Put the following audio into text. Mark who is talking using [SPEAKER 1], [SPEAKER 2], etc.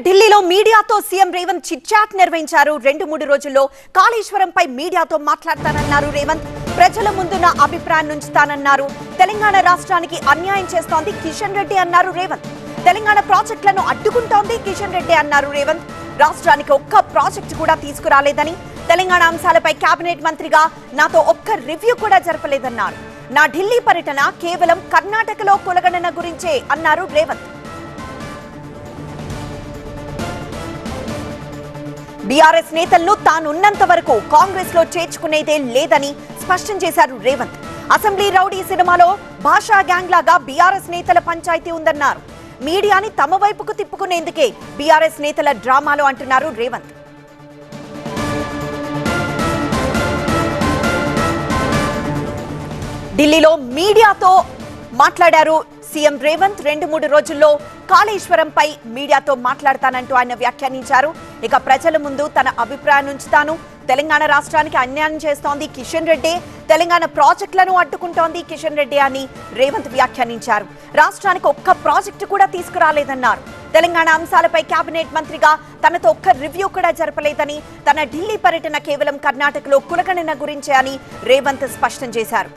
[SPEAKER 1] ఢిల్లీలో మీడియాతో CM Revanth chit chat నిర్వహించారు. 2-3 రోజుల్లో కాళేశ్వరంపై మీడియాతో మాట్లాడతానన్నారు రేవంత్. ప్రజల ముందు నా అభిప్రాయం ఉంచుతానన్నారు. తెలంగాణ రాష్ట్రానికి అన్యాయం చేస్తోంది కిషన్ రెడ్డి అన్నారు రేవంత్. తెలంగాణ ప్రాజెక్టులను అడ్డుకుంటోంది కిషన్ రెడ్డి అన్నారు రేవంత్. రాష్ట్రానికి ఒక్క ప్రాజెక్టు కూడా తీసుకురాలేదని, తెలంగాణ అంశాలపై కేబినెట్ మంత్రిగా నాతో ఒక్క రివ్యూ కూడా జరపలేదన్నారు. నా ఢిల్లీ పర్యటన కేవలం కర్ణాటకలో కులగణన గురించే అన్నారు రేవంత్. బీఆర్ఎస్ నేతలను తానున్నంత వరకు కాంగ్రెస్ లో చేర్చుకునేదే లేదని స్పష్టం చేశారు రేవంత్. అసెంబ్లీ రౌడీ సినిమాలో భాషా గ్యాంగ్ లాగా బీఆర్ఎస్ నేతల పంచాయతీ ఉందన్నారు. మీడియాని తమ వైపుకు తిప్పుకునేందుకే బీఆర్ఎస్ నేతల డ్రామాలు అంటున్నారు రేవంత్. ఢిల్లీలో మీడియాతో మాట్లాడారు సీఎం రేవంత్. 2-3 రోజుల్లో కాళేశ్వరంపై మీడియాతో మాట్లాడతానంటూ ఆయన వ్యాఖ్యానించారు. ఇక ప్రజల ముందు తన అభిప్రాయం ఉంచుతాను. తెలంగాణ రాష్ట్రానికి అన్యాయం చేస్తోంది కిషన్ రెడ్డి, తెలంగాణ ప్రాజెక్టులను అడ్డుకుంటోంది కిషన్ రెడ్డి అని రేవంత్ వ్యాఖ్యానించారు. రాష్ట్రానికి ఒక్క ప్రాజెక్టు కూడా తీసుకురాలేదన్నారు. తెలంగాణ అంశాలపై కేబినెట్ మంత్రిగా తనతో ఒక్క రివ్యూ కూడా జరపలేదని, తన ఢిల్లీ పర్యటన కేవలం కర్ణాటకలో కులగణన గురించే అని రేవంత్ స్పష్టం చేశారు.